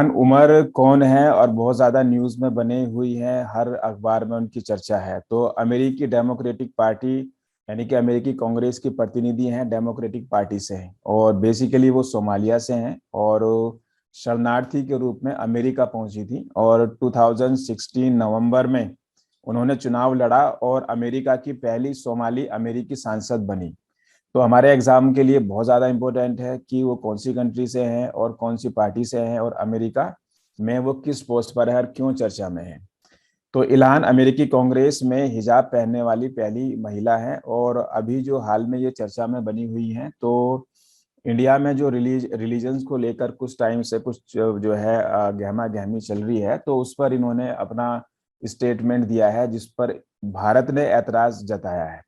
Ilhan Omar कौन है और बहुत ज़्यादा न्यूज़ में बने हुई हैं, हर अखबार में उनकी चर्चा है। तो अमेरिकी डेमोक्रेटिक पार्टी यानी कि अमेरिकी कांग्रेस की प्रतिनिधि हैं, डेमोक्रेटिक पार्टी से हैं और बेसिकली वो सोमालिया से हैं और शरणार्थी के रूप में अमेरिका पहुंची थी और 2016 नवंबर में उन्होंने चुनाव लड़ा और अमेरिका की पहली सोमाली अमेरिकी सांसद बनी। तो हमारे एग्जाम के लिए बहुत ज़्यादा इम्पोर्टेंट है कि वो कौन सी कंट्री से हैं और कौन सी पार्टी से हैं और अमेरिका में वो किस पोस्ट पर है और क्यों चर्चा में है। तो इल्हान अमेरिकी कांग्रेस में हिजाब पहनने वाली पहली महिला है और अभी जो हाल में ये चर्चा में बनी हुई हैं, तो इंडिया में जो रिलीजन्स को लेकर कुछ टाइम से कुछ जो है गहमा गहमी चल रही है, तो उस पर इन्होंने अपना स्टेटमेंट दिया है जिस पर भारत ने ऐतराज जताया है।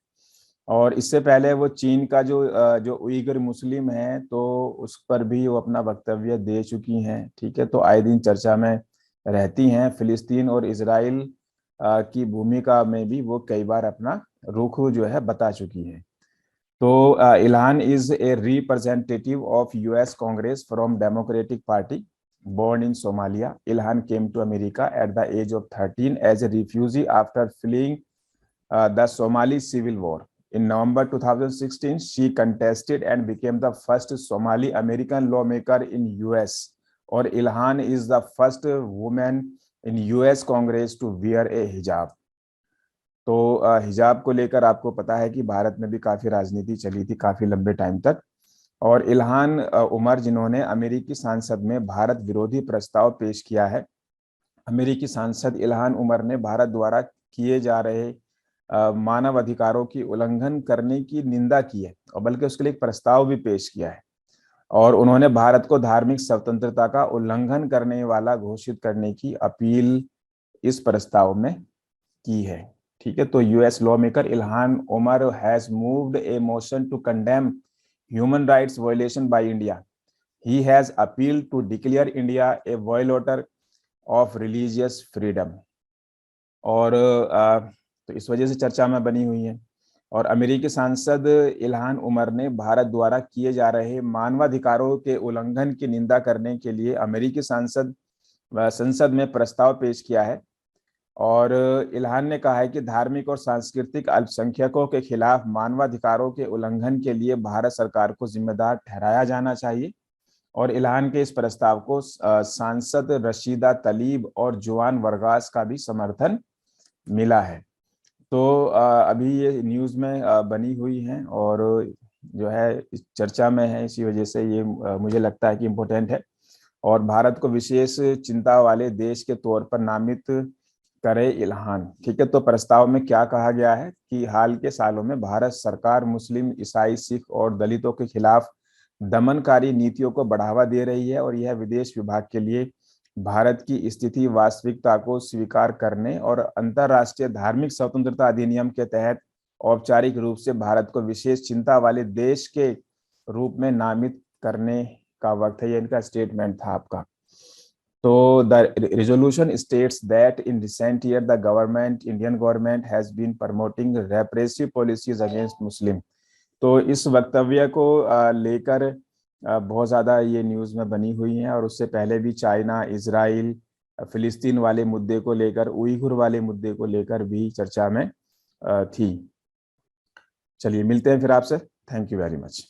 और इससे पहले वो चीन का जो उइगर मुस्लिम है, तो उस पर भी वो अपना वक्तव्य दे चुकी हैं। ठीक है, तो आए दिन चर्चा में रहती हैं। फिलिस्तीन और इजराइल की भूमिका में भी वो कई बार अपना रुख जो है बता चुकी हैं। तो Ilhan is a representative of US Congress from democratic party born in Somalia. Ilhan came to America at the age of 13 as a refugee after fleeing the Somali civil war. In November 2016, she contested and became the first Somali American lawmaker in US. और Ilhan is the first woman in US Congress to wear a hijab. तो हिजाब को लेकर आपको पता है कि भारत में भी काफी राजनीति चली थी काफी लंबे टाइम तक। और इल्हान उमर जिन्होंने अमेरिकी संसद में भारत विरोधी प्रस्ताव पेश किया है। अमेरिकी सांसद इल्हान उमर ने भारत द्वारा किए जा रहे मानव अधिकारों की उल्लंघन करने की निंदा की है और बल्कि उसके लिए एक प्रस्ताव भी पेश किया है। और उन्होंने भारत को धार्मिक स्वतंत्रता का उल्लंघन करने वाला घोषित करने की अपील इस प्रस्ताव में की है। ठीक है, तो US lawmaker Ilhan Omar has moved a motion to condemn human rights violation by India. He has appealed to declare India a violator of religious freedom. और तो इस वजह से चर्चा में बनी हुई है। और अमेरिकी सांसद इल्हान उमर ने भारत द्वारा किए जा रहे मानवाधिकारों के उल्लंघन की निंदा करने के लिए अमेरिकी संसद में प्रस्ताव पेश किया है। और इल्हान ने कहा है कि धार्मिक और सांस्कृतिक अल्पसंख्यकों के खिलाफ मानवाधिकारों के उल्लंघन के लिए भारत सरकार को जिम्मेदार ठहराया जाना चाहिए। और इल्हान के इस प्रस्ताव को सांसद रशीदा तलीब और जोआन वर्गास का भी समर्थन मिला है। तो अभी ये न्यूज़ में बनी हुई हैं और जो है इस चर्चा में है, इसी वजह से ये मुझे लगता है कि इम्पोर्टेंट है और भारत को विशेष चिंता वाले देश के तौर पर नामित करे इल्हान। ठीक है, तो प्रस्ताव में क्या कहा गया है कि हाल के सालों में भारत सरकार मुस्लिम, ईसाई, सिख और दलितों के खिलाफ दमनकारी नीतियों को बढ़ावा दे रही है और यह विदेश विभाग के लिए भारत की स्थिति वास्तविकता को स्वीकार करने और अंतर्राष्ट्रीय धार्मिक स्वतंत्रता अधिनियम के तहत औपचारिक रूप से भारत को विशेष चिंता वाले देश के रूप में नामित करने का वक्त है। ये इनका स्टेटमेंट था आपका। तो the resolution states that in recent year the Indian government has been promoting repressive policies against Muslim। तो इस वक्तव्य को लेकर बहुत ज़्यादा ये न्यूज़ में बनी हुई हैं और उससे पहले भी चाइना, इजराइल, फिलिस्तीन वाले मुद्दे को लेकर, उइघुर वाले मुद्दे को लेकर भी चर्चा में थी। चलिए मिलते हैं फिर आपसे। Thank you very much.